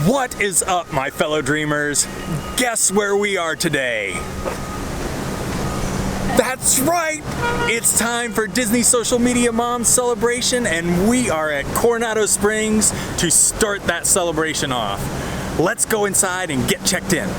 What is up, my fellow dreamers? Guess where we are today? That's right! It's time for Disney Social Media Moms celebration, and we are at Coronado Springs to start that celebration off. Let's go inside and get checked in.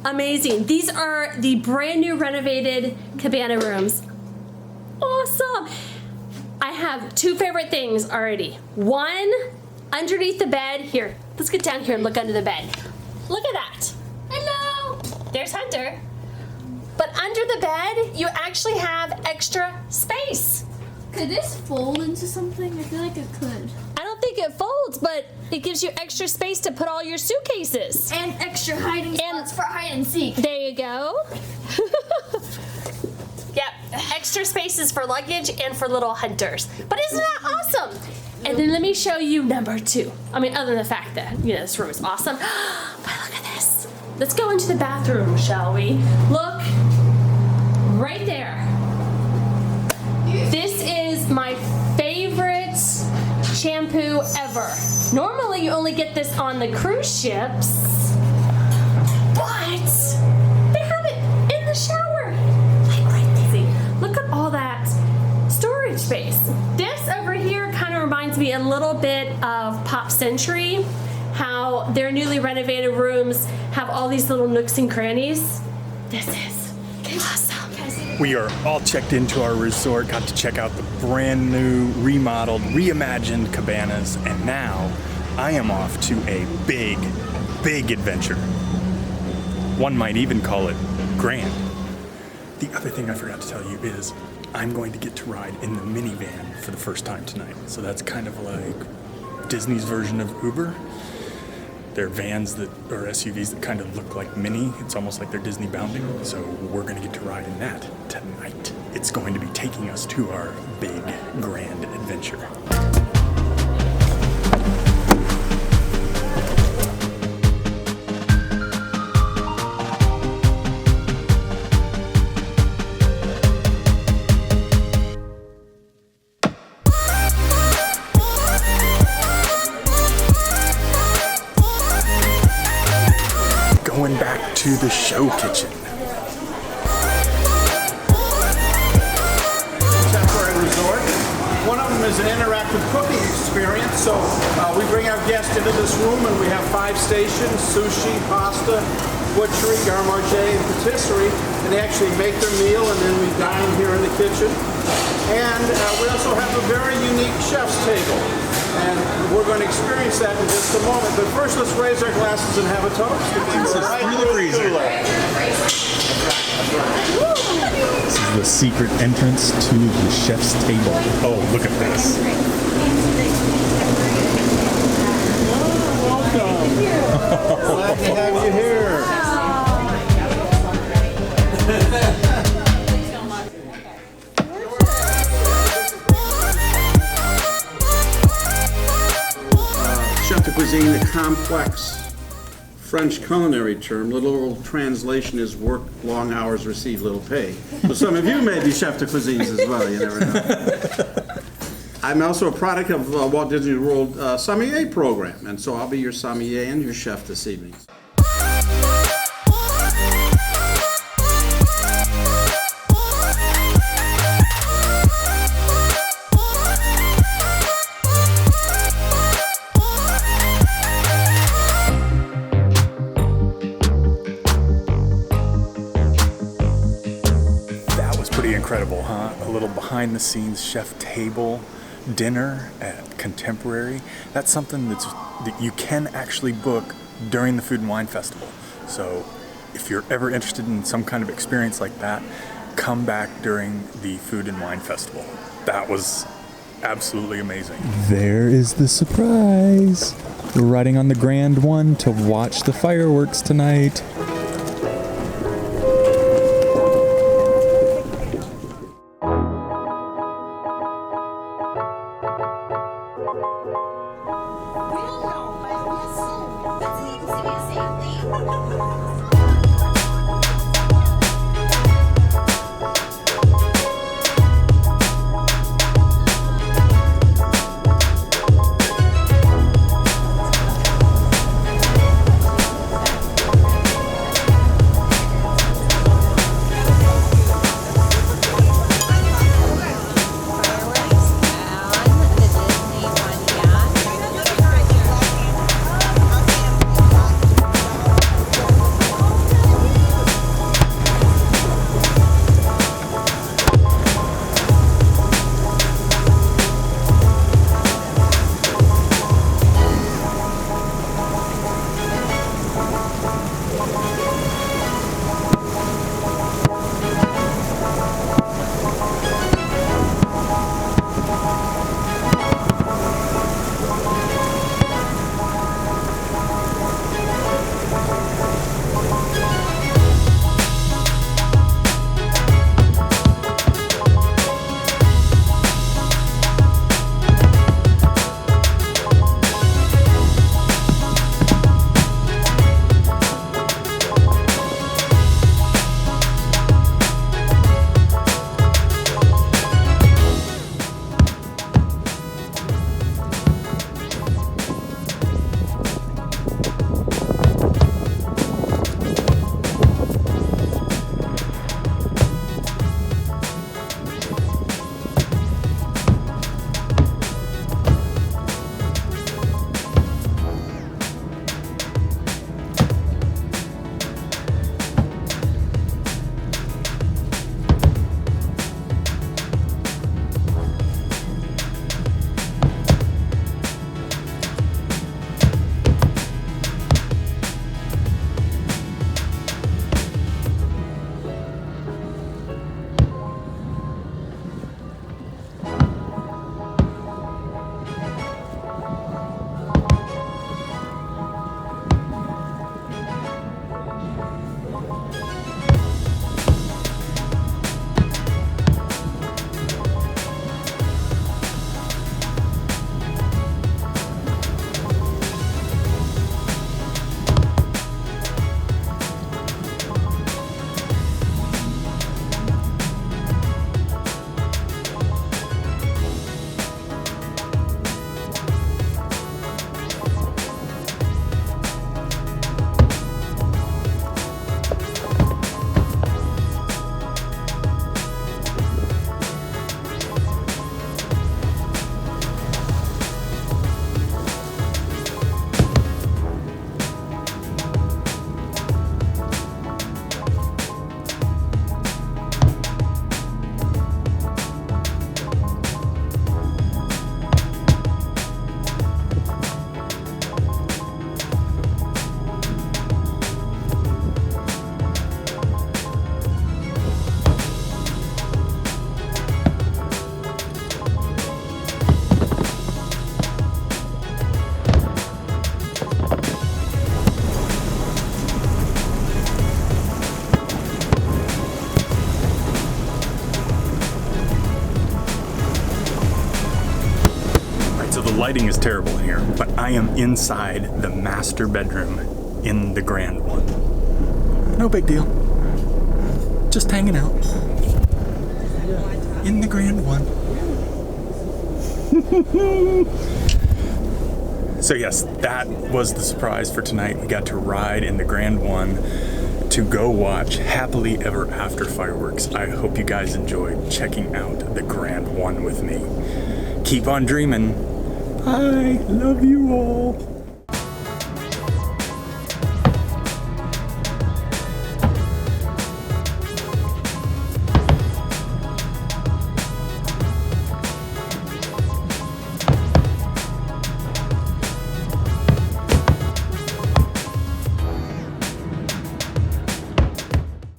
Amazing. These are the brand new renovated cabana rooms. Awesome. I have two favorite things already. One, underneath the bed. Here, let's get down here and look under the bed. Look at that. Hello. There's Hunter. But under the bed, you actually have extra space. Could this fold into something? I feel like it could. I don't think it folds, but it gives you extra space to put all your suitcases. And extra hiding spots for hide and seek. There you go. Yep, extra spaces for luggage and for little hunters. But isn't that awesome? And then let me show you number two. I mean, other than the fact that, this room is awesome. But look at this. Let's go into the bathroom, shall we? Look, right there. This is my favorite shampoo ever. Normally you only get this on the cruise ships, but they have it in the shower. Like right there. Look at all that storage space. This over here kind of reminds me a little bit of Pop Century, how their newly renovated rooms have all these little nooks and crannies. This is awesome. We are all checked into our resort, got to check out the brand new, remodeled, reimagined cabanas, and now I am off to a big, big adventure. One might even call it grand. The other thing I forgot to tell you is I'm going to get to ride in the minivan for the first time tonight. So that's kind of like Disney's version of Uber. They're vans that are SUVs that kind of look like Mini. It's almost like they're Disney bounding. So we're going to get to ride in that tonight. It's going to be taking us to our big, grand adventure. Going back to the show kitchen. Temporary resort. One of them is an interactive cooking experience. So we bring our guests into this room and we have 5 stations: sushi, pasta, butchery, garde-manger, and patisserie. And they actually make their meal and then we dine here in the kitchen. And we also have a very unique chef's table. And we're going to experience that in just a moment. But first, let's raise our glasses and have a toast. This is through the freezer. This is the secret entrance to the chef's table. Oh, look at this. Happy to have you here. Chef de cuisine, the complex French culinary term. Literal translation is work long hours, receive little pay. So some of you may be chef de cuisines as well, you never know. I'm also a product of Walt Disney World sommelier program, and so I'll be your sommelier and your chef this evening. Pretty incredible, huh? A little behind the scenes chef table dinner at Contemporary. That's something that you can actually book during the Food and Wine Festival. So if you're ever interested in some kind of experience like that, come back during the Food and Wine Festival. That was absolutely amazing. There is the surprise. We're riding on the Grand One to watch the fireworks tonight. terrible in here, but I am inside the master bedroom in the Grand One. No big deal. Just hanging out in the Grand One. So yes, that was the surprise for tonight. We got to ride in the Grand One to go watch Happily Ever After fireworks. I hope you guys enjoyed checking out the Grand One with me. Keep on dreaming. I love you all.